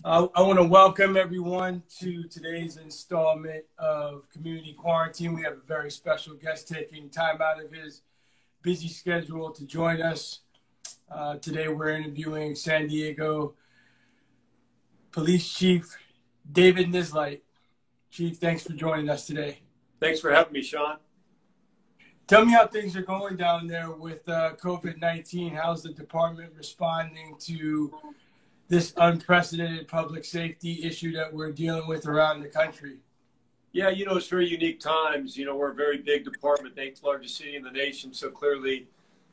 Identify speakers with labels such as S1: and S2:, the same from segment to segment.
S1: I want to welcome everyone to today's installment of Community Quarantine. We have a very special guest taking time out of his busy schedule to join us. Today we're interviewing San Diego Police Chief David Nislight. Chief, thanks for joining us today.
S2: Thanks for having me, Sean.
S1: Tell me how things are going down there with COVID-19. How's the department responding to this unprecedented public safety issue that we're dealing with around the country?
S2: Yeah, it's very unique times. We're a very big department, the eighth largest city in the nation. So clearly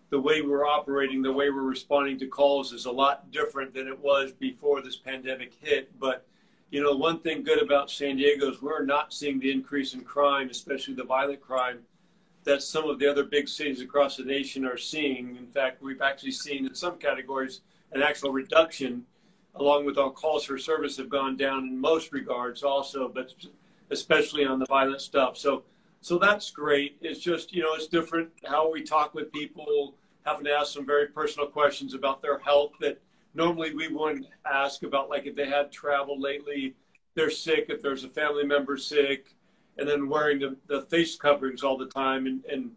S2: the way we're operating, the way we're responding to calls is a lot different than it was before this pandemic hit. But, one thing good about San Diego is we're not seeing the increase in crime, especially the violent crime, that some of the other big cities across the nation are seeing. In fact, we've actually seen in some categories an actual reduction, along with our calls for service have gone down in most regards also, but especially on the violent stuff. So that's great. It's just, it's different how we talk with people, having to ask some very personal questions about their health that normally we wouldn't ask about, like if they had traveled lately, they're sick, if there's a family member sick, and then wearing the face coverings all the time. And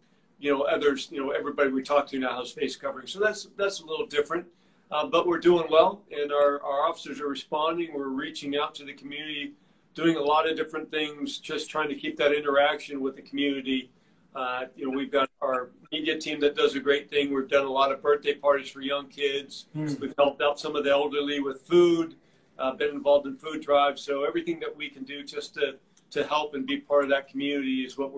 S2: others, everybody we talk to now has face coverings. So that's a little different. But we're doing well, and our officers are responding. We're reaching out to the community, doing a lot of different things, just trying to keep that interaction with the community. We've got our media team that does a great thing. We've done a lot of birthday parties for young kids. We've helped out some of the elderly with food, been involved in food drives. So everything that we can do just to help and be part of that community is what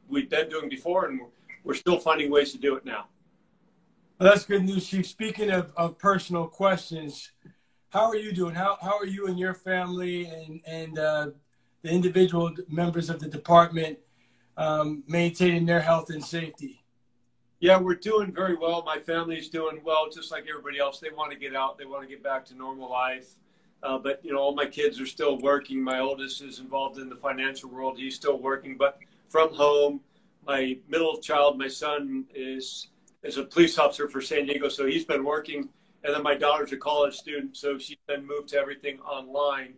S2: we've been doing before, and we're still finding ways to do it now.
S1: Well, that's good news, Chief. Speaking of personal questions, how are you doing? How are you and your family and the individual members of the department maintaining their health and safety?
S2: Yeah, we're doing very well. My family's doing well, just like everybody else. They want to get out. They want to get back to normal life. But, all my kids are still working. My oldest is involved in the financial world. He's still working, but from home. My middle child, my son, is a police officer for San Diego, so he's been working. And then my daughter's a college student, so she's been moved to everything online.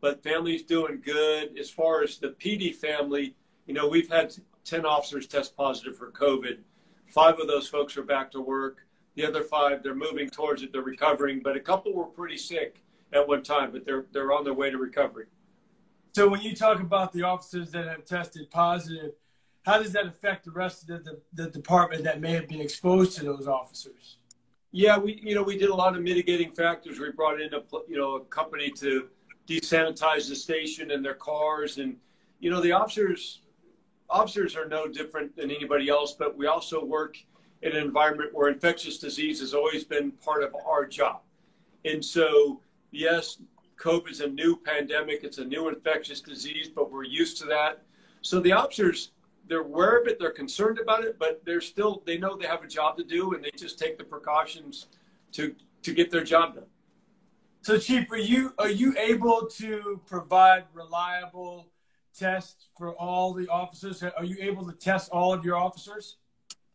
S2: But family's doing good. As far as the PD family, we've had 10 officers test positive for COVID. 5 of those folks are back to work. The other 5, they're moving towards it. They're recovering. But a couple were pretty sick at one time, but they're on their way to recovery.
S1: So when you talk about the officers that have tested positive, how does that affect the rest of the department that may have been exposed to those officers?
S2: Yeah, we did a lot of mitigating factors. We brought in a company to desanitize the station and their cars, and the officers are no different than anybody else. But we also work in an environment where infectious disease has always been part of our job, and so yes, COVID is a new pandemic. It's a new infectious disease, but we're used to that. So the officers, they're aware of it, they're concerned about it, but they know they have a job to do, and they just take the precautions to get their job done.
S1: So Chief, are you able to provide reliable tests for all the officers? Are you able to test all of your officers?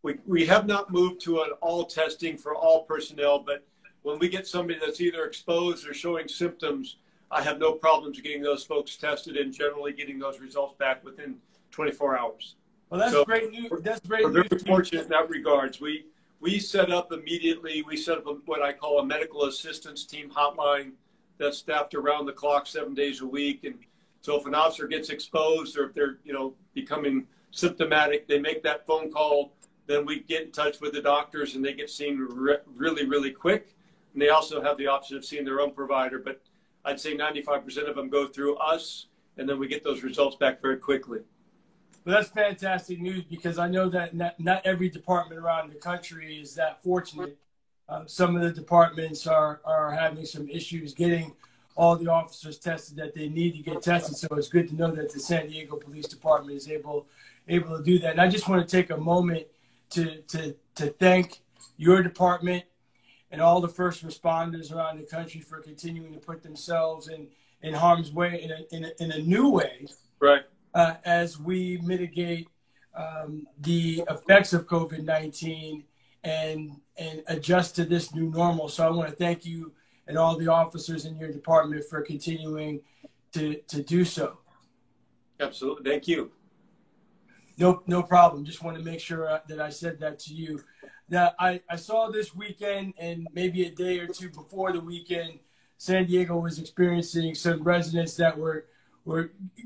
S2: We have not moved to an all testing for all personnel, but when we get somebody that's either exposed or showing symptoms, I have no problems getting those folks tested and generally getting those results back within 24 hours.
S1: Well, that's great news. That's great news.
S2: We're very fortunate in that regards. We set up immediately. We set up what I call a medical assistance team hotline that's staffed around the clock 7 days a week. And so if an officer gets exposed or if they're becoming symptomatic, they make that phone call. Then we get in touch with the doctors and they get seen really, really quick. And they also have the option of seeing their own provider. But I'd say 95% of them go through us, and then we get those results back very quickly.
S1: Well, that's fantastic news, because I know that not every department around the country is that fortunate. Some of the departments are having some issues getting all the officers tested that they need to get tested. So it's good to know that the San Diego Police Department is able to do that. And I just want to take a moment to thank your department and all the first responders around the country for continuing to put themselves in harm's way in a new way.
S2: Right.
S1: As we mitigate the effects of COVID-19 and adjust to this new normal. So I want to thank you and all the officers in your department for continuing to do so.
S2: Absolutely. Thank you.
S1: No problem. Just want to make sure that I said that to you. Now, I saw this weekend, and maybe a day or two before the weekend, San Diego was experiencing some residents that were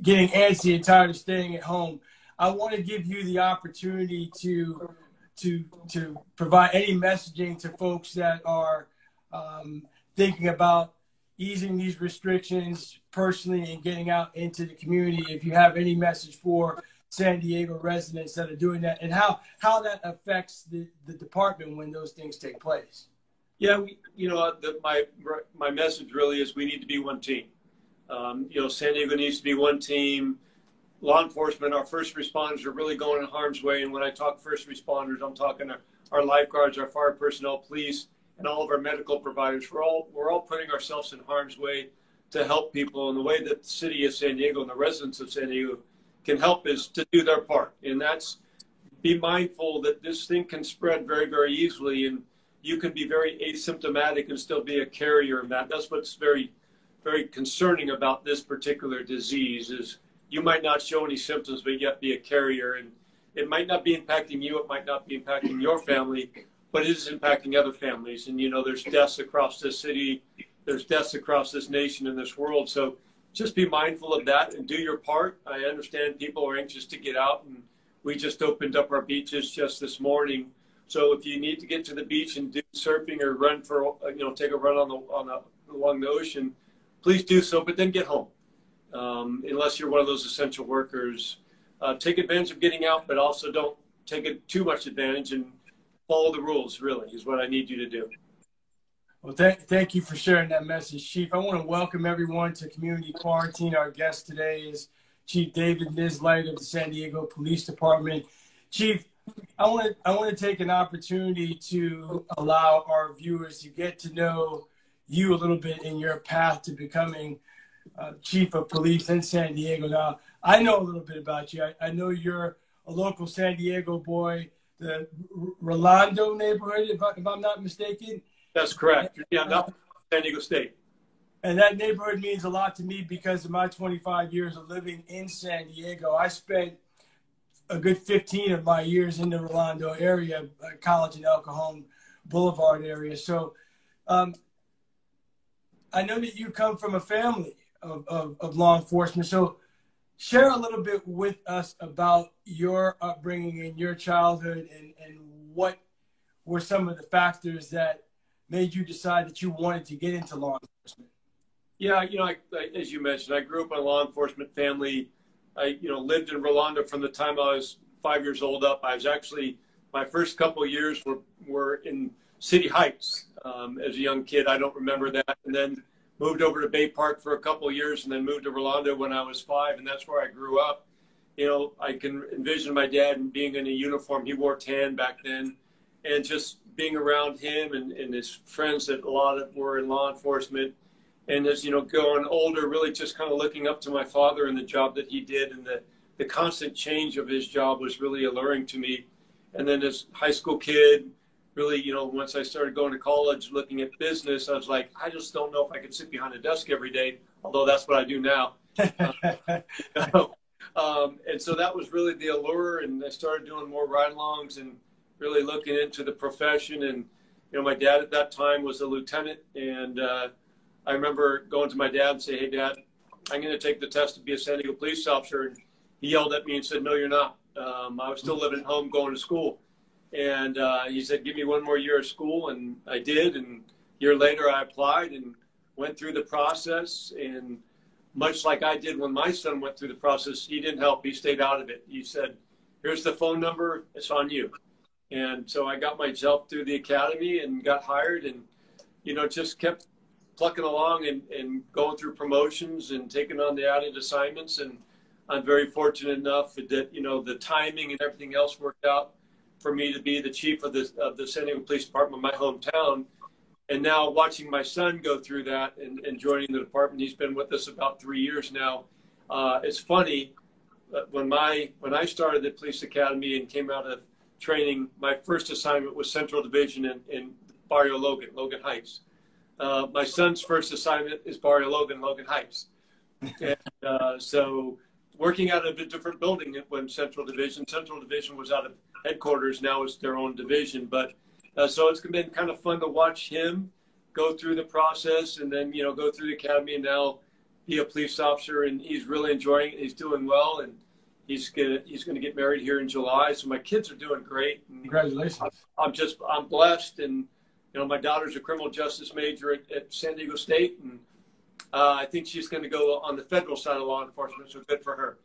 S1: getting antsy and tired of staying at home. I want to give you the opportunity to provide any messaging to folks that are thinking about easing these restrictions personally and getting out into the community. If you have any message for San Diego residents that are doing that, and how that affects the department when those things take place.
S2: Yeah, my message really is we need to be one team. San Diego needs to be one team. Law enforcement, our first responders are really going in harm's way. And when I talk first responders, I'm talking our lifeguards, our fire personnel, police, and all of our medical providers. We're all putting ourselves in harm's way to help people. And the way that the city of San Diego and the residents of San Diego can help is to do their part. And that's be mindful that this thing can spread very, very easily. And you can be very asymptomatic and still be a carrier of that. That's what's very, very concerning about this particular disease is you might not show any symptoms, but yet be a carrier. And it might not be impacting you. It might not be impacting your family, but it is impacting other families. And, there's deaths across this city. There's deaths across this nation and this world. So just be mindful of that and do your part. I understand people are anxious to get out, and we just opened up our beaches just this morning. So if you need to get to the beach and do surfing or run take a run along the ocean, please do so, but then get home. Unless you're one of those essential workers, take advantage of getting out, but also don't take it too much advantage and follow the rules, really, is what I need you to do.
S1: Well, thank you for sharing that message, Chief. I want to welcome everyone to Community Quarantine. Our guest today is Chief David Nislight of the San Diego Police Department. Chief, I want to take an opportunity to allow our viewers to get to know you a little bit in your path to becoming Chief of Police in San Diego. Now, I know a little bit about you. I know you're a local San Diego boy, the Rolando neighborhood, if I'm not mistaken.
S2: That's correct. Yeah, not San Diego State.
S1: And that neighborhood means a lot to me because of my 25 years of living in San Diego. I spent a good 15 of my years in the Rolando area, College and El Cajon Boulevard area. So I know that you come from a family of law enforcement. So share a little bit with us about your upbringing and your childhood and what were some of the factors that made you decide that you wanted to get into law enforcement?
S2: Yeah, as you mentioned, I grew up in a law enforcement family. I, lived in Rolando from the time I was 5 years old up. I was actually, my first couple of years were in City Heights as a young kid. I don't remember that. And then moved over to Bay Park for a couple of years and then moved to Rolando when I was 5. And that's where I grew up. I can envision my dad being in a uniform. He wore tan back then. And just being around him and his friends that a lot of were in law enforcement. And as, going older, really just kind of looking up to my father and the job that he did, and the constant change of his job was really alluring to me. And then as high school kid, really, once I started going to college, looking at business, I was like, I just don't know if I could sit behind a desk every day, although that's what I do now. And so that was really the allure. And I started doing more ride-alongs and really looking into the profession. And, my dad at that time was a lieutenant. And I remember going to my dad and say, hey, Dad, I'm going to take the test to be a San Diego police officer. And he yelled at me and said, no, you're not. I was still living at home going to school. And he said, give me one more year of school. And I did. And a year later, I applied and went through the process. And much like I did when my son went through the process, he didn't help. He stayed out of it. He said, here's the phone number. It's on you. And so I got myself through the academy and got hired and, just kept plucking along and going through promotions and taking on the added assignments. And I'm very fortunate enough that, the timing and everything else worked out for me to be the chief of the San Diego Police Department, my hometown. And now watching my son go through that and joining the department, he's been with us about 3 years now. It's funny, when I started the police academy and came out of training, my first assignment was Central Division in Barrio Logan Heights. My son's first assignment is Barrio Logan, Logan Heights. And so working out of a different building when Central Division was out of headquarters. Now it's their own division. But so it's been kind of fun to watch him go through the process and then, go through the academy and now be a police officer. And he's really enjoying it. He's doing well. And he's gonna get married here in July. So my kids are doing great. And
S1: Congratulations.
S2: I'm blessed. And, my daughter's a criminal justice major at San Diego State. And I think she's going to go on the federal side of law enforcement, so good for her.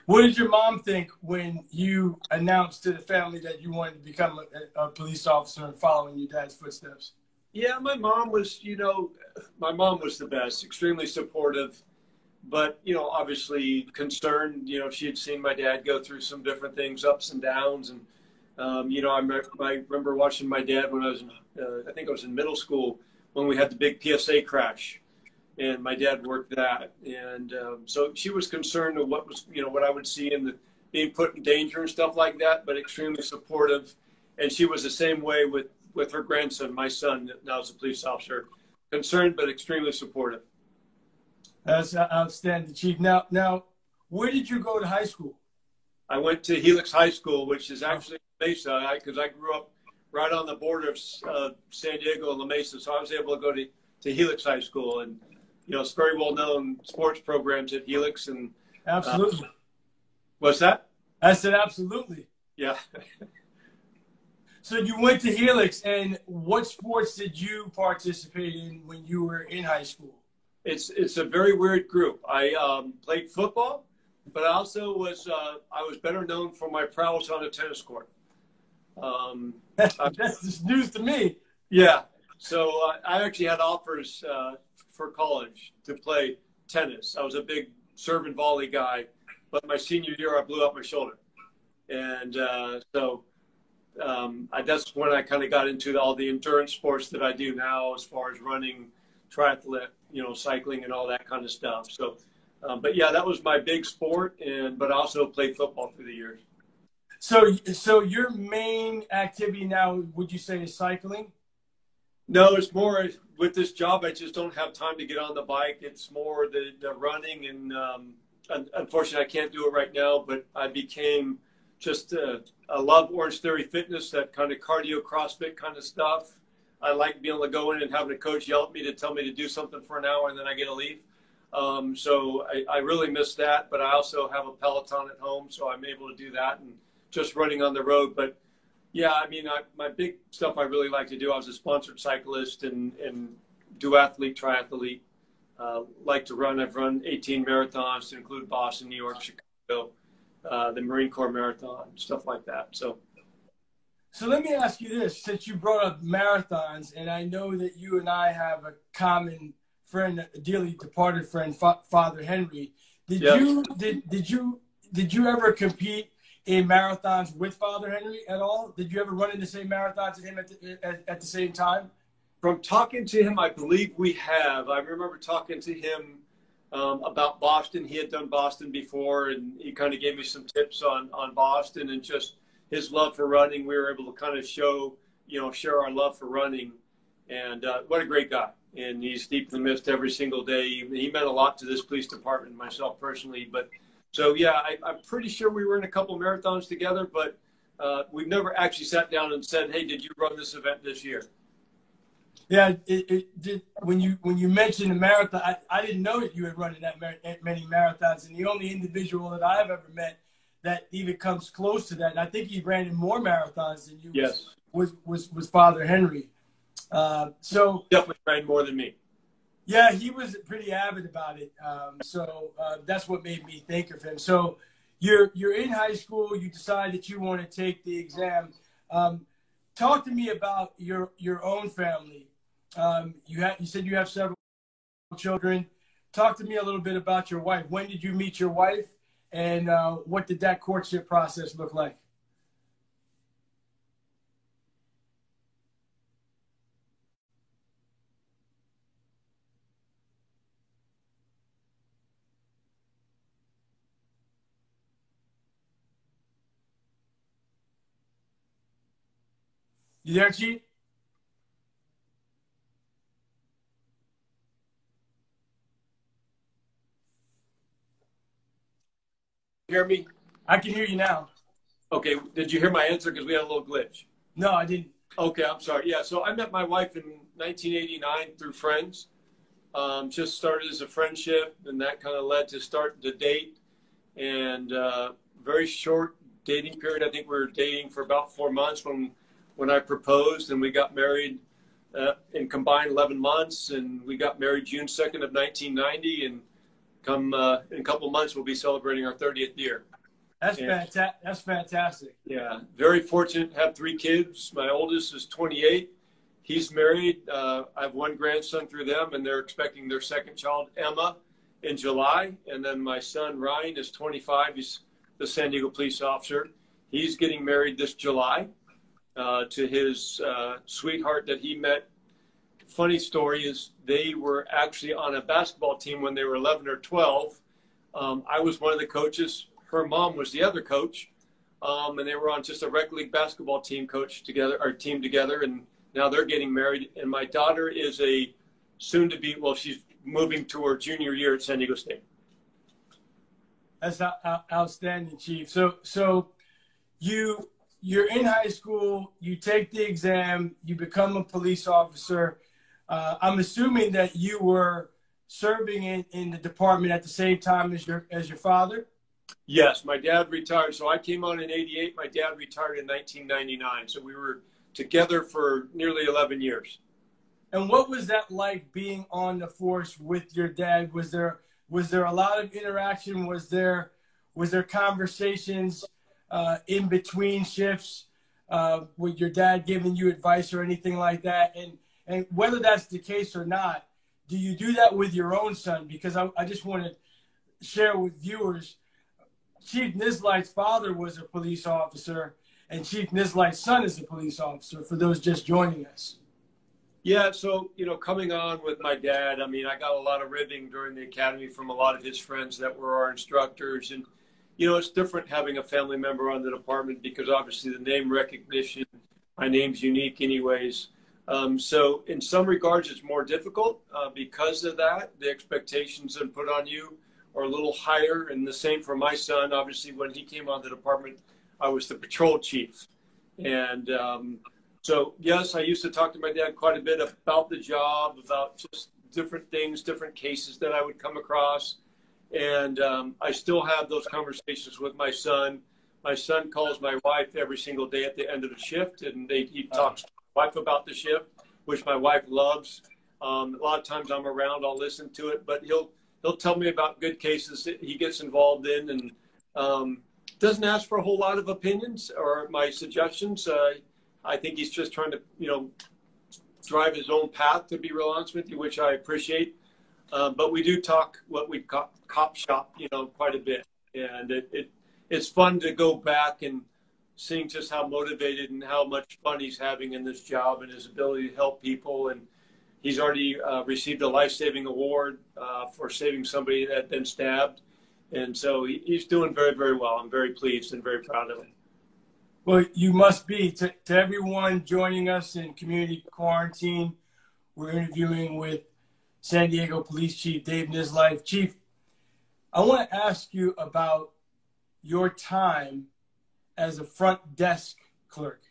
S1: What did your mom think when you announced to the family that you wanted to become a police officer and following your dad's footsteps?
S2: Yeah, my mom was the best, extremely supportive, but, obviously concerned. She had seen my dad go through some different things, ups and downs. And, I remember watching my dad when I was I think I was in middle school, when we had the big PSA crash, and my dad worked that. And so she was concerned of what was, what I would see in being put in danger and stuff like that, but extremely supportive. And she was the same way with her grandson, my son, that now is a police officer, concerned, but extremely supportive.
S1: That's outstanding, Chief. Now, where did you go to high school?
S2: I went to Helix High School, which is actually Mesa, because I grew up right on the border of San Diego and La Mesa, so I was able to go to Helix High School, and it's very well known sports programs at Helix. And
S1: Absolutely.
S2: What's that?
S1: I said absolutely.
S2: Yeah.
S1: So you went to Helix, and what sports did you participate in when you were in high school?
S2: It's a very weird group. I played football, but I also was better known for my prowess on a tennis court.
S1: That's just news to me.
S2: Yeah. So I actually had offers for college to play tennis. I was a big serve and volley guy, but my senior year I blew out my shoulder, and that's when I kind of got into all the endurance sports that I do now, as far as running, triathlon, cycling, and all that kind of stuff. So, but yeah, that was my big sport, but I also played football through the years.
S1: So your main activity now, would you say, is cycling?
S2: No, it's more with this job. I just don't have time to get on the bike. It's more the running, and unfortunately, I can't do it right now. But I became just I love Orange Theory Fitness, that kind of cardio, CrossFit kind of stuff. I like being able to go in and having a coach yell at me to tell me to do something for an hour, and then I get to leave. So I really miss that. But I also have a Peloton at home, so I'm able to do that and just running on the road. But yeah, I mean, my big stuff I really like to do, I was a sponsored cyclist and duathlete, triathlete. Like to run. I've run 18 marathons to include Boston, New York, Chicago, the Marine Corps Marathon, stuff like that. So
S1: let me ask you this, since you brought up marathons, and I know that you and I have a common friend, a dearly departed friend, Father Henry. Did you ever compete in marathons with Father Henry at all? Did you ever run in the same marathons as him at the same time?
S2: From talking to him, I believe we have. I remember talking to him about Boston. He had done Boston before, and he kind of gave me some tips on Boston and just his love for running. We were able to kind of share our love for running. And what a great guy. And he's deep in the mist every single day. He meant a lot to this police department, myself personally. But so, yeah, I'm pretty sure we were in a couple marathons together, but we've never actually sat down and said, hey, did you run this event this year?
S1: Yeah, it did. When you mentioned the marathon, I didn't know that you had run that many marathons. And the only individual that I've ever met that even comes close to that, and I think he ran in more marathons than you,
S2: yes,
S1: was Father Henry. So
S2: definitely ran more than me.
S1: Yeah, he was pretty avid about it. So that's what made me think of him. So you're in high school. You decide that you want to take the exam. Talk to me about your own family. You said you have several children. Talk to me a little bit about your wife. When did you meet your wife, and what did that courtship process look like? You there, Chief?
S2: hear me?
S1: I can hear you now.
S2: Okay. Did you hear my answer? Because we had a little glitch.
S1: No, I didn't.
S2: Okay, I'm sorry. Yeah, so I met my wife in 1989 through friends. Just started as a friendship, and that kind of led to start to date. And very short dating period. I think we were dating for about 4 months when I proposed, and we got married in combined 11 months. And we got married June 2nd of 1990, and come in a couple of months we'll be celebrating our 30th year.
S1: That's fantastic. That's fantastic.
S2: Yeah, very fortunate to have 3 kids. My oldest is 28. He's married. I have 1 grandson through them, and they're expecting their 2nd child, Emma, in July. And then my son, Ryan, is 25. He's the San Diego police officer. He's getting married this July to his sweetheart that he met. Funny story is they were actually on a basketball team when they were 11 or 12. I was one of the coaches. Her mom was the other coach, and they were on just a rec league basketball team together, and now they're getting married. And my daughter is a soon-to-be, well, she's moving to her junior year at San Diego State.
S1: That's outstanding, Chief. So you're in high school, you take the exam, you become a police officer. I'm assuming that you were serving in the department at the same time as your father?
S2: Yes, my dad retired. So I came on in 88. My dad retired in 1999. So we were together for nearly 11 years.
S1: And what was that like being on the force with your dad? Was there a lot of interaction? Was there conversations in between shifts with your dad giving you advice or anything like that? And whether that's the case or not, do you do that with your own son? Because I just want to share with viewers, Chief Nislight's father was a police officer, and Chief Nislight's son is a police officer, for those just joining us.
S2: Yeah, so, coming on with my dad, I mean, I got a lot of ribbing during the academy from a lot of his friends that were our instructors. And, it's different having a family member on the department because obviously the name recognition, my name's unique anyways. So in some regards, it's more difficult because of that. The expectations that put on you are a little higher, and the same for my son. Obviously, when he came on the department, I was the patrol chief. And so, yes, I used to talk to my dad quite a bit about the job, about just different things, different cases that I would come across. And I still have those conversations with my son. My son calls my wife every single day at the end of the shift, and he talks to my wife about the shift, which my wife loves. A lot of times I'm around, I'll listen to it, but he'll tell me about good cases that he gets involved in, and doesn't ask for a whole lot of opinions or my suggestions. I think he's just trying to, drive his own path, to be real honest with you, which I appreciate. But we do talk what we cop shop, quite a bit. And it's fun to go back and seeing just how motivated and how much fun he's having in this job and his ability to help people. And he's already received a life-saving award for saving somebody that had been stabbed. And so he's doing very, very well. I'm very pleased and very proud of him.
S1: Well, you must be. To everyone joining us in community quarantine, we're interviewing with San Diego Police Chief Dave Nislight. Chief, I want to ask you about your time as a front desk clerk.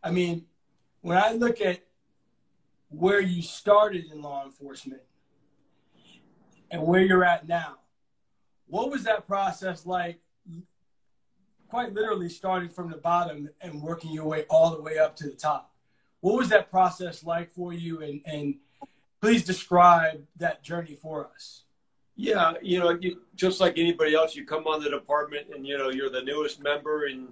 S1: I mean, when I look at where you started in law enforcement and where you're at now, what was that process like, quite literally starting from the bottom and working your way all the way up to the top? What was that process like for you? And please describe that journey for us.
S2: Yeah, just like anybody else, you come on the department and, you're the newest member and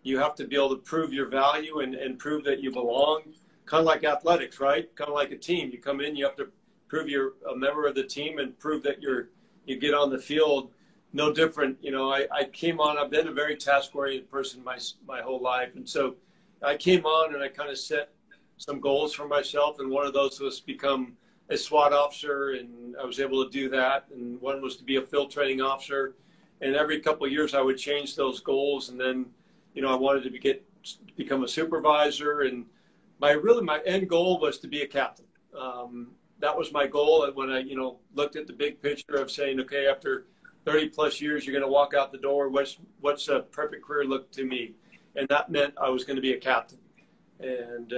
S2: you have to be able to prove your value and prove that you belong. Kind of like athletics, right? Kind of like a team. You come in, you have to prove you're a member of the team and prove that you get on the field. No different. I came on, I've been a very task-oriented person my whole life. And so I came on and I kind of set some goals for myself. And one of those was become a SWAT officer, and I was able to do that. And one was to be a field training officer. And every couple of years I would change those goals. And then, I wanted to become a supervisor. And my end goal was to be a captain. That was my goal. And when I, looked at the big picture of saying, okay, after 30 plus years, you're going to walk out the door. What's a perfect career look to me? And that meant I was going to be a captain. And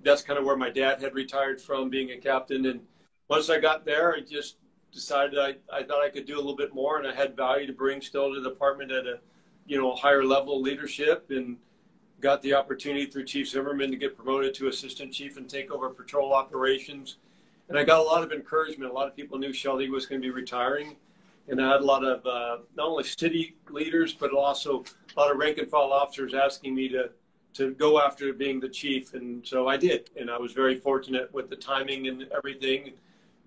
S2: that's kind of where my dad had retired from, being a captain. And once I got there, I just decided I thought I could do a little bit more, and I had value to bring still to the department at a, higher level of leadership, and got the opportunity through Chief Zimmerman to get promoted to assistant chief and take over patrol operations. And I got a lot of encouragement. A lot of people knew Shelly was going to be retiring. And I had a lot of not only city leaders, but also a lot of rank and file officers asking me to go after being the chief. And so I did. And I was very fortunate with the timing and everything.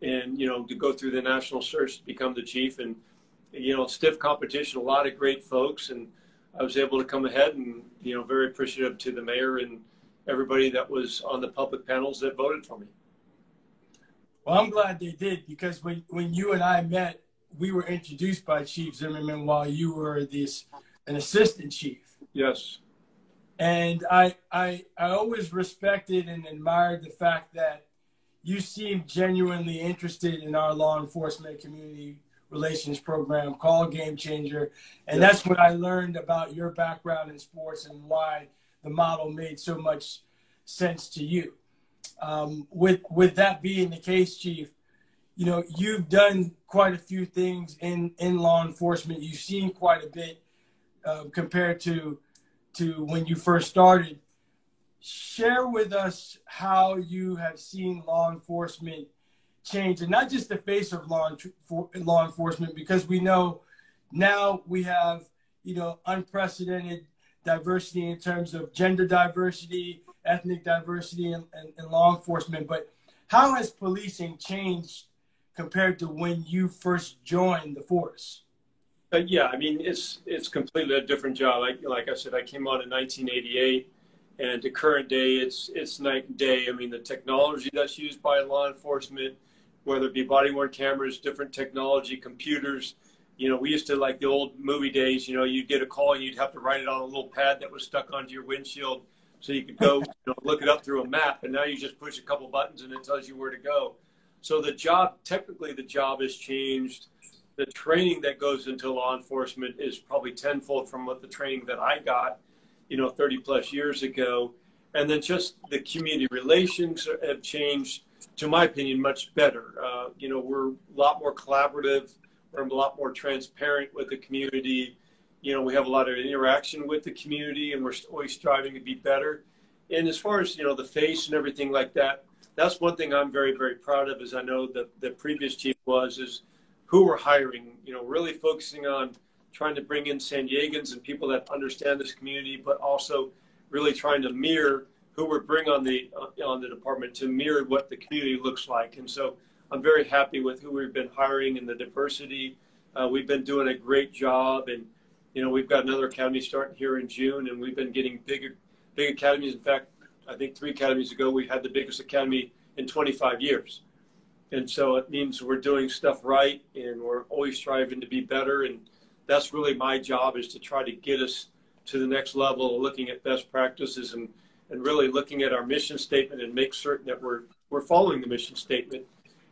S2: And, to go through the national search to become the chief. And, stiff competition, a lot of great folks. And I was able to come ahead and, very appreciative to the mayor and everybody that was on the public panels that voted for me.
S1: Well, I'm glad they did, because when you and I met, we were introduced by Chief Zimmerman while you were an assistant chief.
S2: Yes.
S1: And I always respected and admired the fact that you seemed genuinely interested in our law enforcement community relations program called Game Changer. And that's when I learned about your background in sports and why the model made so much sense to you. With that being the case, Chief, you've done quite a few things in law enforcement. You've seen quite a bit compared to when you first started. Share with us how you have seen law enforcement change, and not just the face of law enforcement, because we know now we have, unprecedented diversity in terms of gender diversity, ethnic diversity in law enforcement. But how has policing changed compared to when you first joined the force?
S2: It's completely a different job. Like I said, I came on in 1988, and to current day, it's night and day. I mean, the technology that's used by law enforcement, whether it be body-worn cameras, different technology, computers. We used to, like the old movie days, you'd get a call and you'd have to write it on a little pad that was stuck onto your windshield so you could go look it up through a map. And now you just push a couple buttons and it tells you where to go. So technically the job has changed. The training that goes into law enforcement is probably tenfold from what the training that I got, 30 plus years ago. And then just the community relations have changed, to my opinion, much better. We're a lot more collaborative. We're a lot more transparent with the community. We have a lot of interaction with the community, and we're always striving to be better. And as far as, the face and everything like that, that's one thing I'm very, very proud of, as I know that the previous chief is who we're hiring, really focusing on trying to bring in San Diegans and people that understand this community, but also really trying to mirror who we're bringing on the department to mirror what the community looks like. And so I'm very happy with who we've been hiring and the diversity. We've been doing a great job, and we've got another academy starting here in June, and we've been getting big academies. In fact, I think 3 academies ago we had the biggest academy in 25 years. And so it means we're doing stuff right, and we're always striving to be better. And that's really my job, is to try to get us to the next level of looking at best practices and really looking at our mission statement and make certain that we're following the mission statement.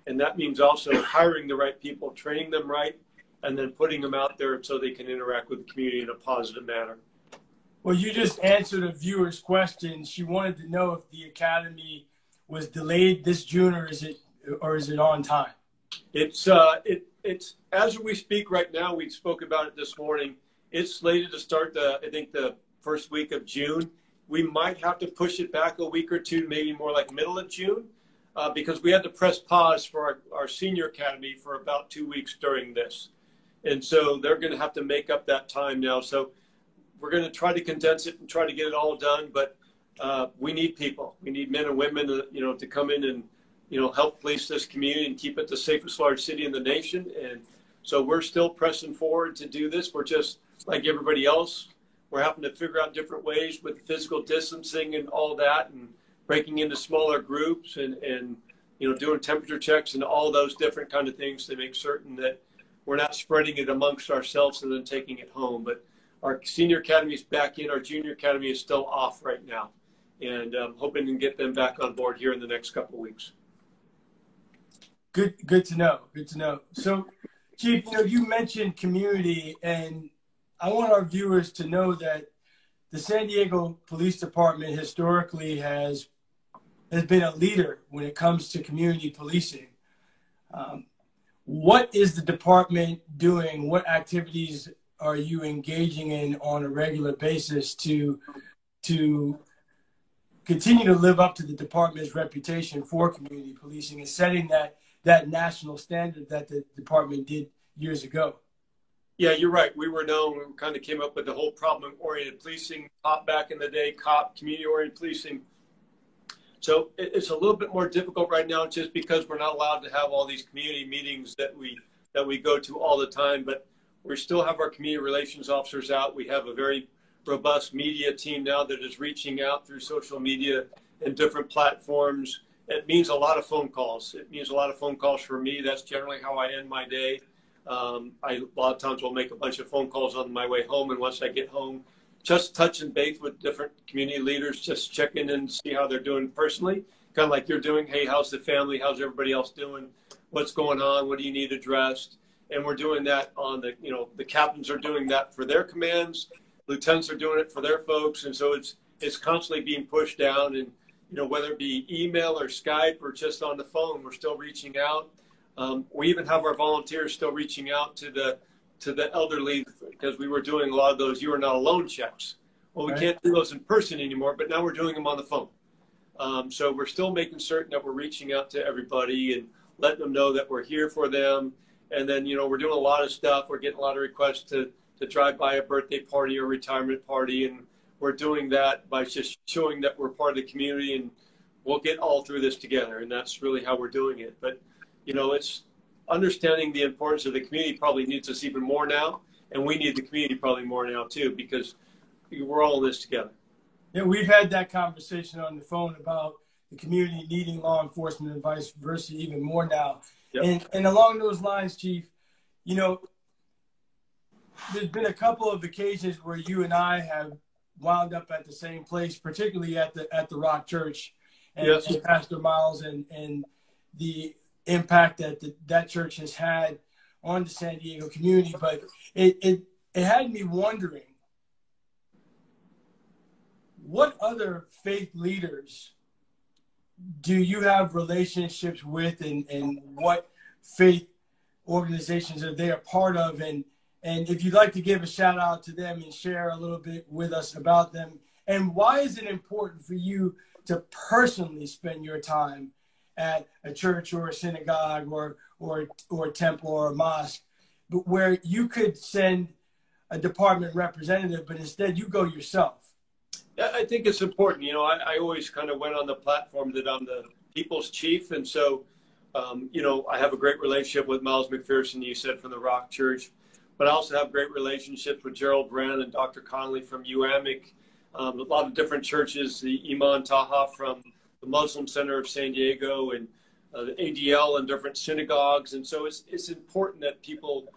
S2: And that means also hiring the right people, training them right, and then putting them out there so they can interact with the community in a positive manner.
S1: Well, you just answered a viewer's question. She wanted to know if the academy was delayed this June, or is it on time?
S2: It's as we speak right now. We spoke about it this morning. It's slated to start the first week of June. We might have to push it back a week or two, maybe more like middle of June, because we had to press pause for our senior academy for about 2 weeks during this. And so they're going to have to make up that time now. So we're going to try to condense it and try to get it all done. But we need people. We need men and women, to come in and, help police this community and keep it the safest large city in the nation. And so we're still pressing forward to do this. We're just like everybody else. We're having to figure out different ways with physical distancing and all that, and breaking into smaller groups and doing temperature checks and all those different kind of things to make certain that we're not spreading it amongst ourselves and then taking it home. But our senior academy is back in. Our junior academy is still off right now, and I'm hoping to get them back on board here in the next couple of weeks.
S1: Good to know. Good to know. So, Chief, you mentioned community, and I want our viewers to know that the San Diego Police Department historically has been a leader when it comes to community policing. What is the department doing? What activities are you engaging in on a regular basis to continue to live up to the department's reputation for community policing and setting that national standard that the department did years ago?
S2: Yeah, you're right. We were known, we kind of came up with the whole problem-oriented policing, COP back in the day, COP, community-oriented policing. So it's a little bit more difficult right now just because we're not allowed to have all these community meetings that we go to all the time, but we still have our community relations officers out. We have a very robust media team now that is reaching out through social media and different platforms. It means a lot of phone calls. It means a lot of phone calls for me. That's generally how I end my day. A lot of times will make a bunch of phone calls on my way home, and once I get home, just touch and base with different community leaders, just check in and see how they're doing personally, kind of like you're doing. Hey, how's the family? How's everybody else doing? What's going on? What do you need addressed? And we're doing that on the captains are doing that for their commands. Lieutenants are doing it for their folks. And so it's constantly being pushed down. And, whether it be email or Skype or just on the phone, we're still reaching out. We even have our volunteers still reaching out to the elderly, because we were doing a lot of those "you are not alone" checks. Well, we can't do those in person anymore, but now we're doing them on the phone. So we're still making certain that we're reaching out to everybody and letting them know that we're here for them. And then, we're doing a lot of stuff. We're getting a lot of requests to drive by a birthday party or retirement party. And we're doing that by just showing that we're part of the community, and we'll get all through this together. And that's really how we're doing it. But, it's understanding the importance of the community probably needs us even more now. And we need the community probably more now too, because we're all in this together.
S1: Yeah, we've had that conversation on the phone about the community needing law enforcement and vice versa even more now. Yep. And along those lines, Chief, there's been a couple of occasions where you and I have wound up at the same place, particularly at the Rock Church, and yes, Pastor Miles and the impact that church has had on the San Diego community. But it had me wondering, what other faith leaders do you have relationships with, and what faith organizations are they a part of? And if you'd like to give a shout out to them and share a little bit with us about them, and why is it important for you to personally spend your time at a church or a synagogue or a temple or a mosque, but where you could send a department representative, but instead you go yourself?
S2: Yeah, I think it's important. I always kind of went on the platform that I'm the people's chief. And so, I have a great relationship with Miles McPherson, you said, from the Rock Church, but I also have great relationships with Gerald Brand and Dr. Connolly from UAMIC, a lot of different churches, the Iman Taha from the Muslim Center of San Diego, and the ADL and different synagogues. And so it's important that people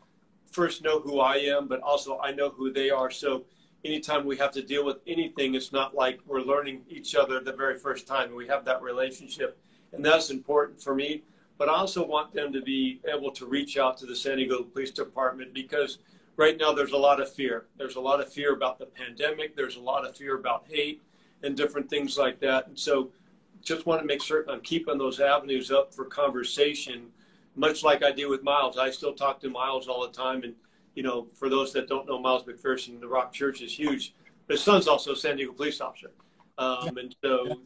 S2: first know who I am, but also I know who they are. So anytime we have to deal with anything, it's not like we're learning each other the very first time. We have that relationship, and that's important for me. But I also want them to be able to reach out to the San Diego Police Department, because right now there's a lot of fear. There's a lot of fear about the pandemic. There's a lot of fear about hate and different things like that. And so just want to make certain I'm keeping those avenues up for conversation, much like I do with Miles. I still talk to Miles all the time. And, for those that don't know Miles McPherson, the Rock Church is huge. His son's also a San Diego police officer. And so,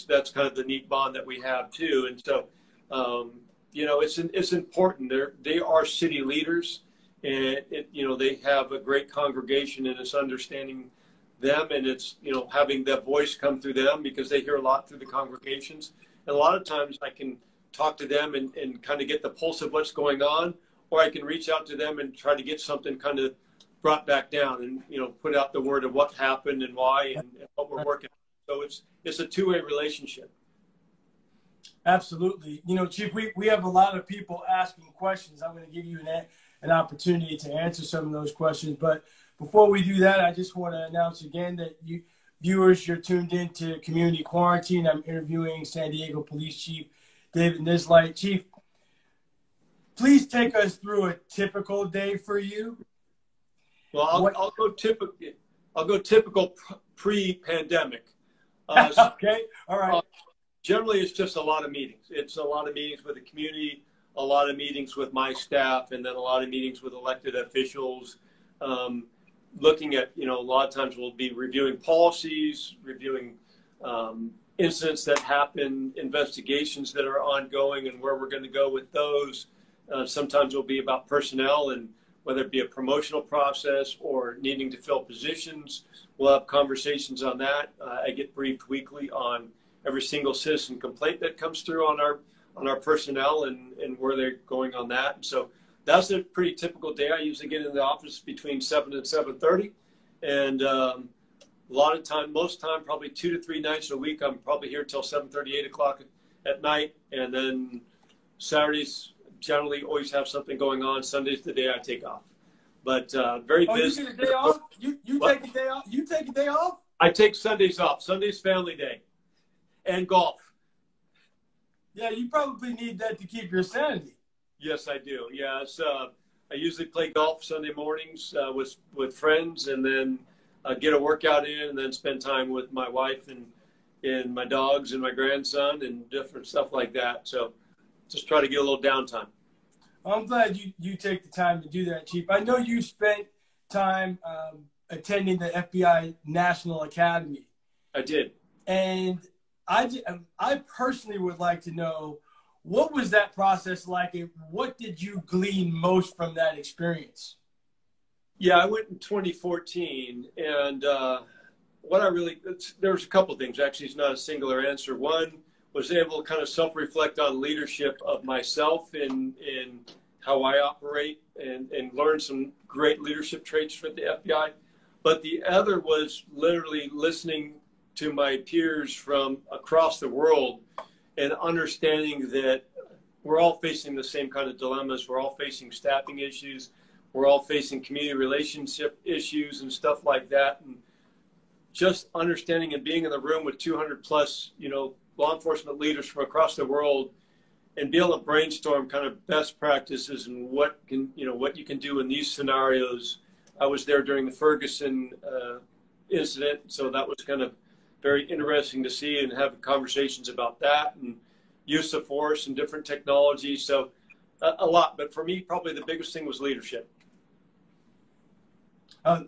S2: that's kind of the neat bond that we have too. And so, it's important. They are city leaders, and they have a great congregation, and it's understanding them, and it's, having that voice come through them, because they hear a lot through the congregations. And a lot of times I can talk to them and kind of get the pulse of what's going on, or I can reach out to them and try to get something kind of brought back down and, put out the word of what happened and why and what we're working on. So it's a two-way relationship.
S1: Absolutely. Chief, we have a lot of people asking questions. I'm going to give you an opportunity to answer some of those questions. But before we do that, I just want to announce again that viewers, you're tuned in to Community Quarantine. I'm interviewing San Diego Police Chief David Nisleit. Chief, Please take us through a typical day for you.
S2: Well, I'll go typical. I'll go typical pre-pandemic.
S1: Okay, all right.
S2: Generally, it's just a lot of meetings. It's a lot of meetings with the community, a lot of meetings with my staff, and then a lot of meetings with elected officials. Looking at, a lot of times we'll be reviewing policies, reviewing incidents that happen, investigations that are ongoing, and where we're going to go with those. Sometimes it'll be about personnel, and whether it be a promotional process or needing to fill positions. We'll have conversations on that. I get briefed weekly on every single citizen complaint that comes through on our personnel and where they're going on that. And so that's a pretty typical day. I usually get in the office between 7 and 7:30. And a lot of time, most time, probably 2 to 3 nights a week, I'm probably here till 7:30, 8 o'clock at night. And then Saturdays, generally always have something going on. Sunday's the day I take off. But very busy.
S1: You take a day off? You take a day off? You take a day off?
S2: I take Sundays off. Sunday's family day. And golf.
S1: Yeah, you probably need that to keep your sanity.
S2: Yes, I do. Yeah, I usually play golf Sunday mornings with friends, and then get a workout in, and then spend time with my wife and my dogs and my grandson and different stuff like that. So just try to get a little downtime.
S1: I'm glad you take the time to do that, Chief. I know you spent time attending the FBI National Academy.
S2: I did.
S1: And I personally would like to know, what was that process like, and what did you glean most from that experience?
S2: Yeah, I went in 2014, and there was a couple things. Actually, it's not a singular answer. One, was able to kind of self-reflect on leadership of myself in how I operate and learn some great leadership traits for the FBI. But the other was literally listening to my peers from across the world and understanding that we're all facing the same kind of dilemmas. We're all facing staffing issues. We're all facing community relationship issues and stuff like that. And just understanding and being in the room with 200 plus, law enforcement leaders from across the world, and be able to brainstorm kind of best practices and what you can do in these scenarios. I was there during the Ferguson incident, so that was kind of very interesting to see and have conversations about that and use of force and different technologies. So a lot, but for me, probably the biggest thing was leadership.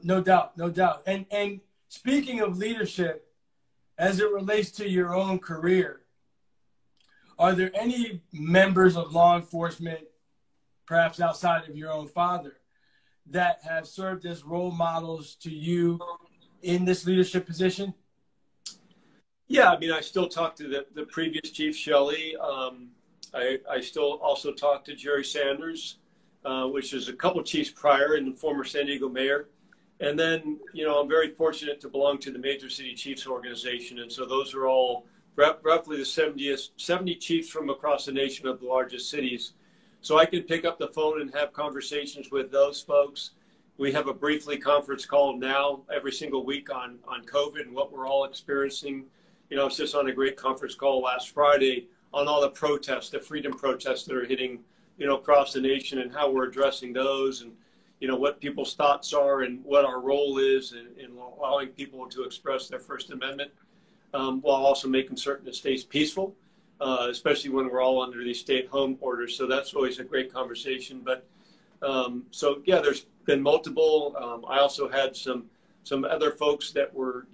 S1: No doubt, no doubt. And speaking of leadership, as it relates to your own career, are there any members of law enforcement, perhaps outside of your own father, that have served as role models to you in this leadership position?
S2: Yeah, I mean, I still talk to the previous Chief Shelley. I still also talk to Jerry Sanders, which is a couple chiefs prior and the former San Diego mayor. And then, I'm very fortunate to belong to the Major City Chiefs organization. And so those are all roughly the 70 chiefs from across the nation of the largest cities. So I can pick up the phone and have conversations with those folks. We have a briefly conference call now every single week on COVID and what we're all experiencing. I was just on a great conference call last Friday on all the protests, the freedom protests that are hitting, across the nation, and how we're addressing those, and, what people's thoughts are and what our role is in allowing people to express their First Amendment, while also making certain it stays peaceful, especially when we're all under these stay-at-home orders. So that's always a great conversation. But yeah, there's been multiple. I also had some other folks that were,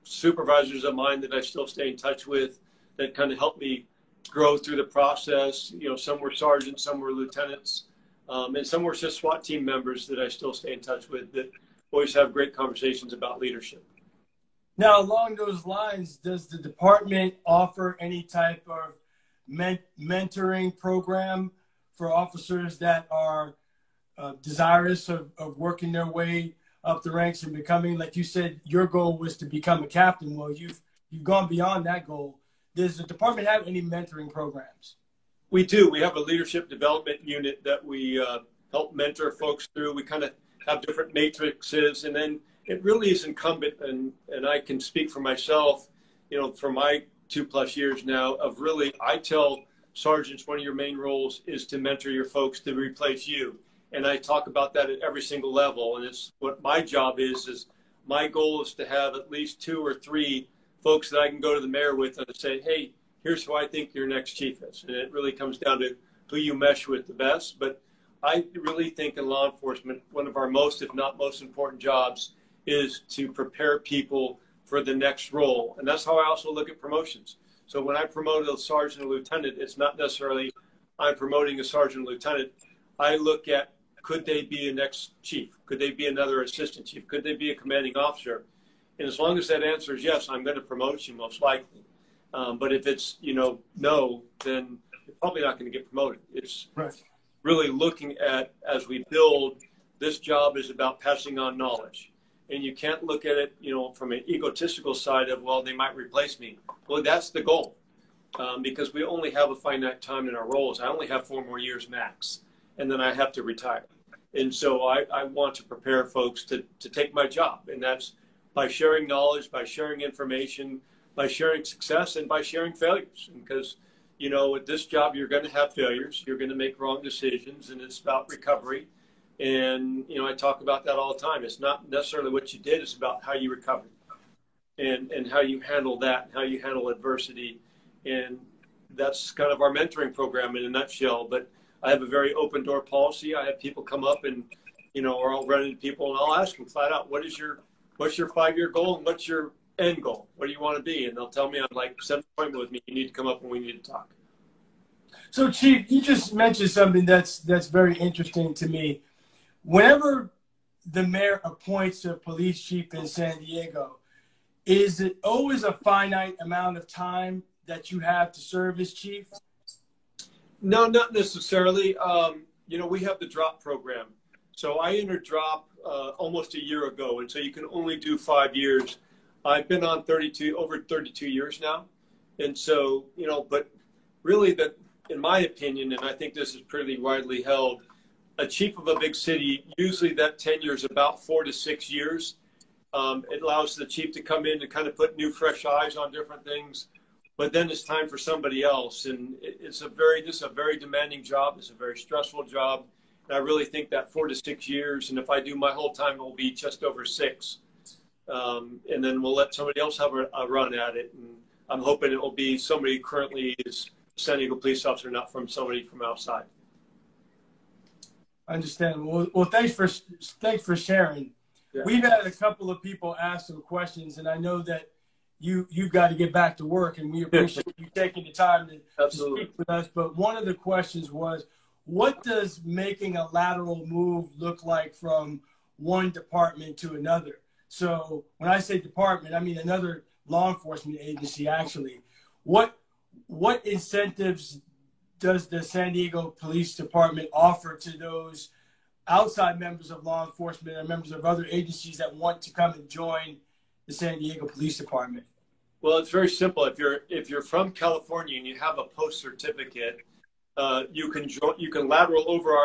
S2: supervisors of mine that I still stay in touch with that kind of helped me grow through the process. Some were sergeants, some were lieutenants, and some were just SWAT team members that I still stay in touch with that always have great conversations about leadership.
S1: Now, along those lines, does the department offer any type of mentoring program for officers that are desirous of working their way up the ranks and becoming, like you said, your goal was to become a captain? Well, you've gone beyond that goal. Does the department have any mentoring programs?
S2: We do. We have a leadership development unit that we help mentor folks through. We kind of have different matrices, and then it really is incumbent, and I can speak for myself, for my 2+ years now, of really, I tell sergeants, one of your main roles is to mentor your folks to replace you. And I talk about that at every single level. And it's what my job is my goal is to have at least 2 or 3 folks that I can go to the mayor with and say, hey, here's who I think your next chief is. And it really comes down to who you mesh with the best. But I really think in law enforcement, one of our most, if not most important jobs is to prepare people for the next role. And that's how I also look at promotions. So when I promote a sergeant or lieutenant, it's not necessarily I'm promoting a sergeant or lieutenant. I look at, could they be a next chief? Could they be another assistant chief? Could they be a commanding officer? And as long as that answer is yes, I'm going to promote you most likely. But if it's, no, then you're probably not going to get promoted. It's
S1: right.
S2: Really looking at, as we build, this job is about passing on knowledge. And you can't look at it, from an egotistical side of, well, they might replace me. Well, that's the goal, because we only have a finite time in our roles. I only have 4 more years max, and then I have to retire. And so I want to prepare folks to take my job, and that's by sharing knowledge, by sharing information, by sharing success, and by sharing failures. Because, with this job, you're going to have failures. You're going to make wrong decisions, and it's about recovery. And, I talk about that all the time. It's not necessarily what you did. It's about how you recovered and how you handle that, and how you handle adversity. And that's kind of our mentoring program in a nutshell. But I have a very open door policy. I have people come up and, or I'll run into people and I'll ask them flat out, what's your 5-year goal and what's your end goal? What do you want to be? And they'll tell me, I'm like, set an appointment with me. You need to come up and we need to talk.
S1: So, Chief, you just mentioned something that's very interesting to me. Whenever the mayor appoints a police chief in San Diego, is it always a finite amount of time that you have to serve as chief?
S2: No, not necessarily. We have the drop program. So I entered drop almost a year ago, and so you can only do 5 years. I've been on over 32 years now. And so, but really in my opinion, and I think this is pretty widely held, a chief of a big city, usually that tenure is about 4 to 6 years. It allows the chief to come in and kind of put new, fresh eyes on different things. But then it's time for somebody else. And this is a very demanding job. It's a very stressful job. And I really think that 4 to 6 years, and if I do my whole time, it will be just over 6. And then we'll let somebody else have a run at it. And I'm hoping it will be somebody who currently is a San Diego police officer, not from somebody from outside.
S1: I understand. Well, thanks for sharing. Yeah. We've had a couple of people ask some questions, and I know that you've got to get back to work, and we appreciate you taking the time to speak with us. But one of the questions was, what does making a lateral move look like from one department to another? So when I say department, I mean another law enforcement agency, actually. What incentives does the San Diego Police Department offer to those outside members of law enforcement and members of other agencies that want to come and join the San Diego Police Department?
S2: Well, it's very simple. If you're from California and you have a post certificate, you can lateral over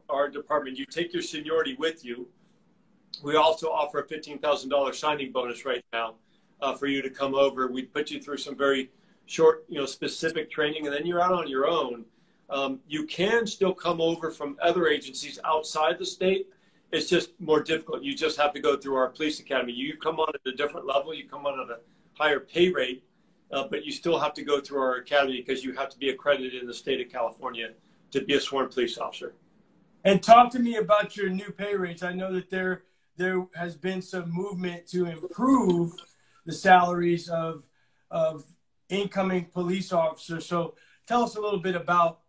S2: our department. You take your seniority with you. We also offer a $15,000 signing bonus right now for you to come over. We put you through some very short, specific training, and then you're out on your own. You can still come over from other agencies outside the state. It's just more difficult. You just have to go through our police academy. You come on at a different level. You come on at a higher pay rate, but you still have to go through our academy because you have to be accredited in the state of California to be a sworn police officer.
S1: And talk to me about your new pay rates. I know that there has been some movement to improve the salaries of incoming police officers. So tell us a little bit about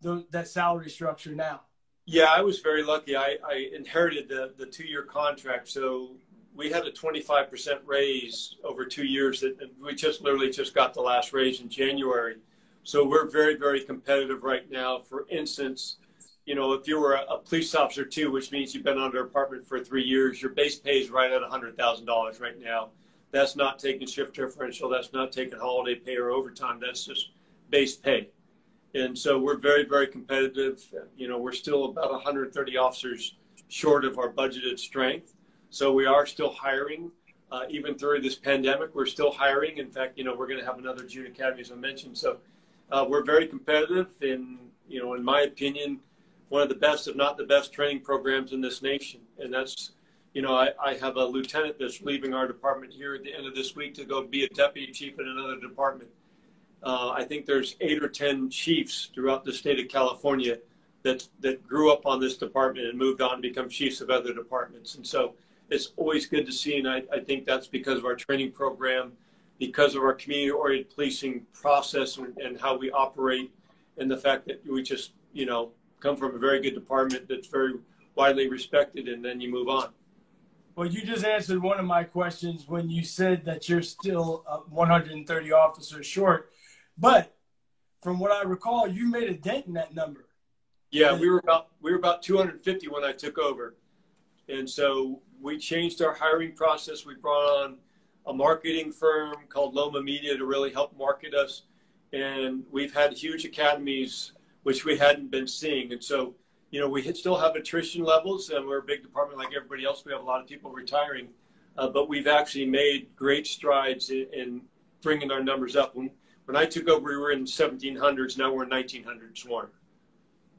S1: that salary structure now.
S2: Yeah, I was very lucky. I inherited the 2-year contract. So we had a 25% raise over 2 years. That we literally just got the last raise in January. So we're very, very competitive right now. For instance, if you were a police officer too, which means you've been under department for 3 years, your base pay is right at $100,000 right now. That's not taking shift differential. That's not taking holiday pay or overtime. That's just base pay. And so we're very, very competitive. We're still about 130 officers short of our budgeted strength. So we are still hiring. Even through this pandemic, we're still hiring. In fact, we're going to have another June Academy, as I mentioned. So We're very competitive, and in my opinion, one of the best, if not the best, training programs in this nation. And that's, I have a lieutenant that's leaving our department here at the end of this week to go be a deputy chief in another department. I think there's 8 or 10 chiefs throughout the state of California that grew up on this department and moved on to become chiefs of other departments. And so it's always good to see, and I think that's because of our training program, because of our community-oriented policing process and how we operate, and the fact that we just, come from a very good department that's very widely respected, and then you move on.
S1: Well, you just answered one of my questions when you said that you're still 130 officers short. But from what I recall, you made a dent in that number.
S2: Yeah, we were about 250 when I took over. And so we changed our hiring process. We brought on a marketing firm called Loma Media to really help market us. And we've had huge academies, which we hadn't been seeing. And so, we still have attrition levels, and we're a big department like everybody else. We have a lot of people retiring, but we've actually made great strides in bringing our numbers up. When I took over, we were in 1700s. Now we're in 1900s sworn.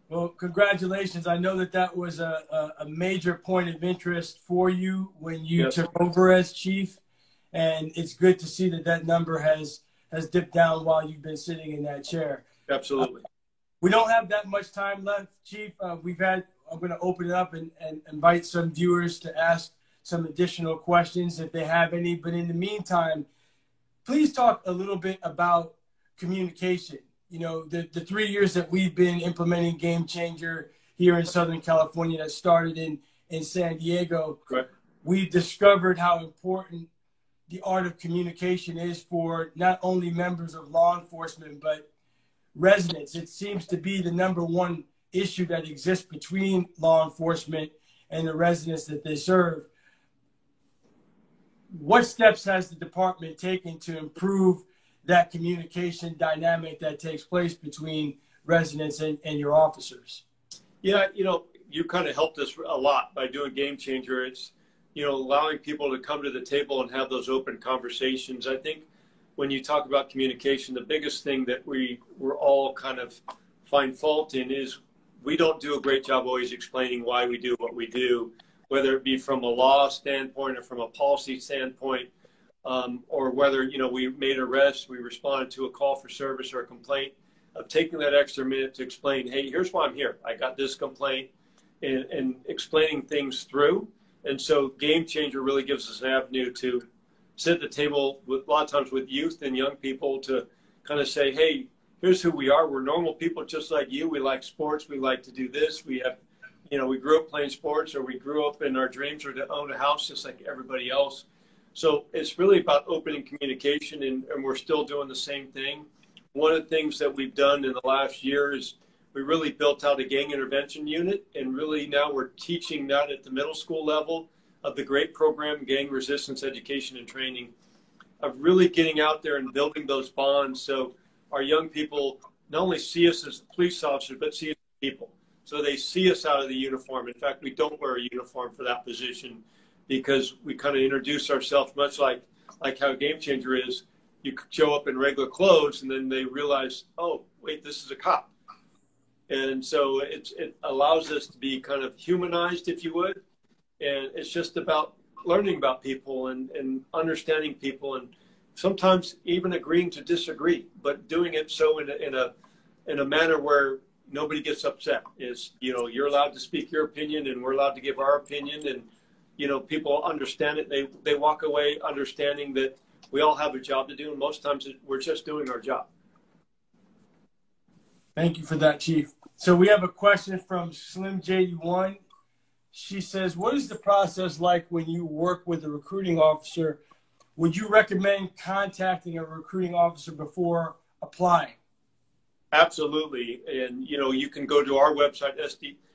S1: Well, congratulations. I know that was a major point of interest for you when you took over as chief, and it's good to see that number has dipped down while you've been sitting in that chair.
S2: Absolutely.
S1: We don't have that much time left, Chief. I'm going to open it up and invite some viewers to ask some additional questions if they have any. But in the meantime, please talk a little bit about communication. The 3 years that we've been implementing Game Changer here in Southern California that started in San Diego,
S2: right.
S1: We discovered how important the art of communication is for not only members of law enforcement, but residents. It seems to be the number one issue that exists between law enforcement and the residents that they serve. What steps has the department taken to improve that communication dynamic that takes place between residents and your officers?
S2: Yeah, you kind of helped us a lot by doing Game Changer. It's, allowing people to come to the table and have those open conversations. I think when you talk about communication, the biggest thing that we're all kind of find fault in is we don't do a great job always explaining why we do what we do, whether it be from a law standpoint or from a policy standpoint, or whether, we made an arrest, we responded to a call for service or a complaint, of taking that extra minute to explain, hey, here's why I'm here. I got this complaint, and explaining things through. And so Game Changer really gives us an avenue to sit at the table with a lot of times with youth and young people to kind of say, hey, here's who we are. We're normal people just like you. We like sports. We like to do this. We have, we grew up playing sports, or we grew up in our dreams or to own a house just like everybody else. So it's really about opening communication, and we're still doing the same thing. One of the things that we've done in the last year is we really built out a gang intervention unit, and really now we're teaching that at the middle school level of the great program, Gang Resistance Education and Training, of really getting out there and building those bonds so our young people not only see us as police officers, but see us as people. So they see us out of the uniform. In fact, we don't wear a uniform for that position because we kind of introduce ourselves much like how Game Changer is. You show up in regular clothes, and then they realize, oh, wait, this is a cop. And so it allows us to be kind of humanized, if you would. And it's just about learning about people and understanding people, and sometimes even agreeing to disagree, but doing it so in a manner where nobody gets upset. Is, you're allowed to speak your opinion, and we're allowed to give our opinion, and people understand it. They walk away understanding that we all have a job to do, and most times we're just doing our job.
S1: Thank you for that, Chief. So we have a question from Slim JD1. She says, what is the process like when you work with a recruiting officer? Would you recommend contacting a recruiting officer before applying?
S2: Absolutely. And, you can go to our website,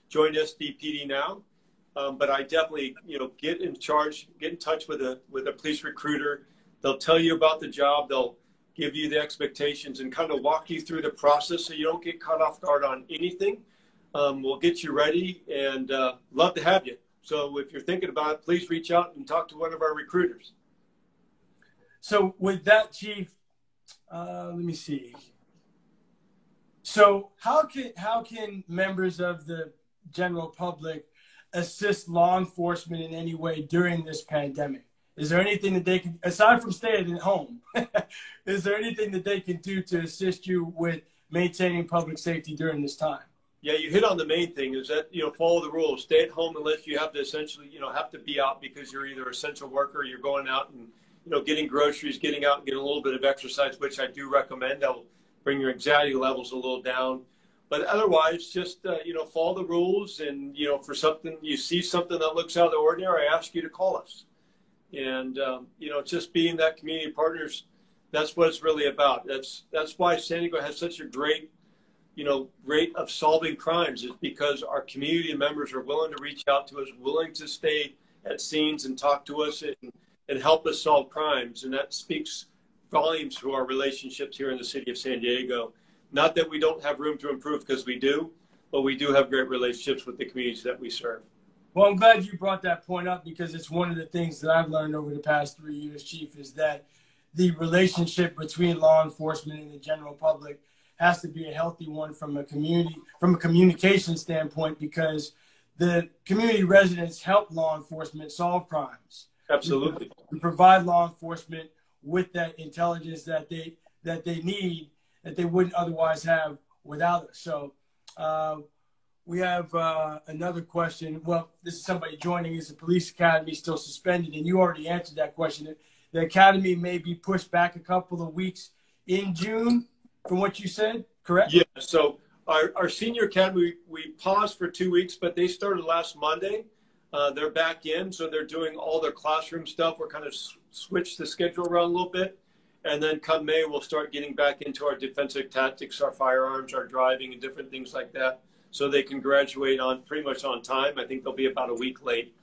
S2: join SDPD now. But I definitely, get in touch with a police recruiter. They'll tell you about the job. They'll give you the expectations and kind of walk you through the process so you don't get caught off guard on anything. We'll get you ready, and love to have you. So if you're thinking about it, please reach out and talk to one of our recruiters.
S1: So with that, Chief, let me see. So how can members of the general public assist law enforcement in any way during this pandemic? Is there anything that they can, aside from staying at home, is there anything that they can do to assist you with maintaining public safety during this time?
S2: Yeah, you hit on the main thing is that, follow the rules. Stay at home unless you have to essentially, have to be out because you're either essential worker, or you're going out and, getting groceries, getting out and getting a little bit of exercise, which I do recommend. That'll bring your anxiety levels a little down. But otherwise, just, follow the rules. And, for something, you see something that looks out of the ordinary, I ask you to call us. And, just being that community partners, that's what it's really about. That's why San Diego has such a great, rate of solving crimes, is because our community members are willing to reach out to us, willing to stay at scenes and talk to us and help us solve crimes. And that speaks volumes to our relationships here in the city of San Diego. Not that we don't have room to improve, because we do, but we do have great relationships with the communities that we serve.
S1: Well, I'm glad you brought that point up, because it's one of the things that I've learned over the past 3 years, Chief, is that the relationship between law enforcement and the general public has to be a healthy one from a communication standpoint, because the community residents help law enforcement solve crimes.
S2: Absolutely.
S1: We provide law enforcement with that intelligence that they need, that they wouldn't otherwise have without us. So we have another question. Well, this is somebody joining. Is the police academy still suspended? And you already answered that question. The academy may be pushed back a couple of weeks in June, from what you said, correct?
S2: Yeah, so our senior academy, we paused for 2 weeks, but they started last Monday. They're back in, so they're doing all their classroom stuff. We're kind of switched the schedule around a little bit. And then come May, we'll start getting back into our defensive tactics, our firearms, our driving, and different things like that, so they can graduate on pretty much on time. I think they'll be about a week late.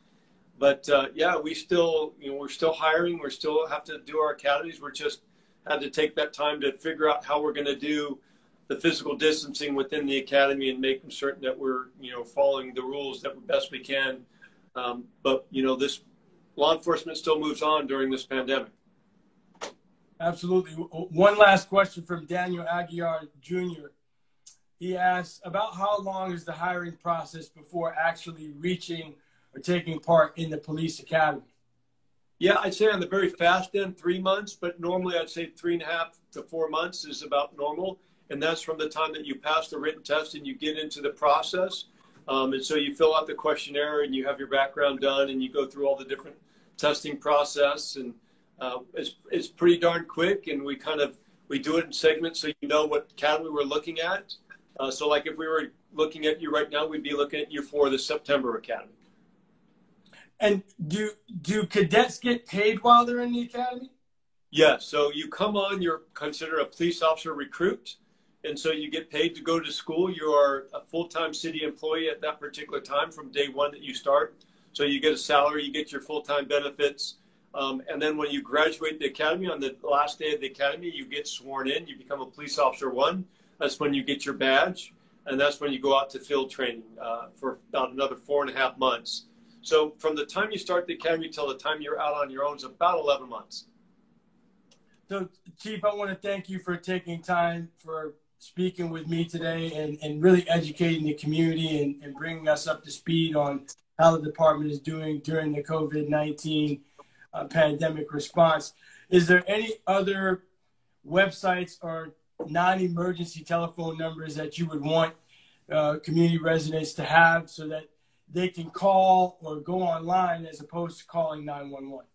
S2: But yeah, we still, we're still hiring. We still have to do our academies. We're just had to take that time to figure out how we're going to do the physical distancing within the academy and making certain that we're, following the rules that best we can. But, this law enforcement still moves on during this pandemic.
S1: Absolutely. One last question from Daniel Aguiar Jr. He asks, about how long is the hiring process before actually reaching or taking part in the police academy?
S2: Yeah, I'd say on the very fast end, 3 months, but normally I'd say 3.5 to 4 months is about normal. And that's from the time that you pass the written test and you get into the process. And so you fill out the questionnaire and you have your background done and you go through all the different testing process. And it's pretty darn quick. And we do it in segments so you know what academy we're looking at. So like if we were looking at you right now, we'd be looking at you for the September academy.
S1: And do cadets get paid while they're in the academy?
S2: Yeah, so you come on, you're considered a police officer recruit, and so you get paid to go to school. You are a full-time city employee at that particular time from day one that you start. So you get a salary, you get your full-time benefits, and then when you graduate the academy, on the last day of the academy, you get sworn in, you become a police officer 1. That's when you get your badge, and that's when you go out to field training for about another 4.5 months. So from the time you start the academy till the time you're out on your own is about 11 months.
S1: So, Chief, I want to thank you for taking time for speaking with me today and really educating the community and bringing us up to speed on how the department is doing during the COVID-19 pandemic response. Is there any other websites or non-emergency telephone numbers that you would want community residents to have so that they can call or go online as opposed to calling 911?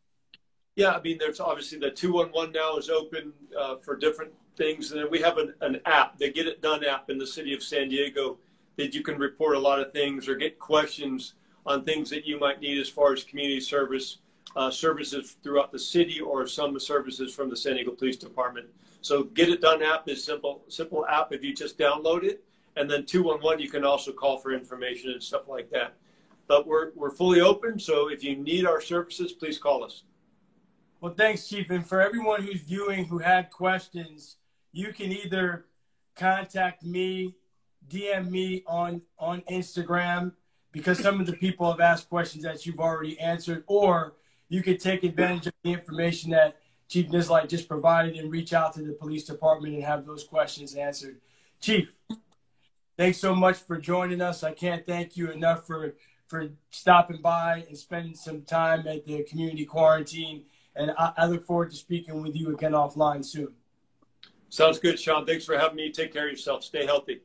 S2: Yeah, I mean, there's obviously the 211 now is open for different things. And then we have an app, the Get It Done app in the city of San Diego, that you can report a lot of things or get questions on things that you might need as far as community services throughout the city or some services from the San Diego Police Department. So Get It Done app is simple app if you just download it. And then 211, you can also call for information and stuff like that. But we're fully open, so if you need our services, please call us.
S1: Well, thanks, Chief. And for everyone who's viewing who had questions, you can either contact me, DM me on Instagram, because some of the people have asked questions that you've already answered, or you could take advantage of the information that Chief Nisleit just provided and reach out to the police department and have those questions answered. Chief, thanks so much for joining us. I can't thank you enough for stopping by and spending some time at the community quarantine. And I look forward to speaking with you again offline soon.
S2: Sounds good, Sean. Thanks for having me. Take care of yourself. Stay healthy.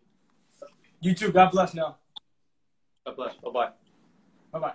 S1: You too. God bless now.
S2: God bless. Bye-bye.
S1: Bye-bye.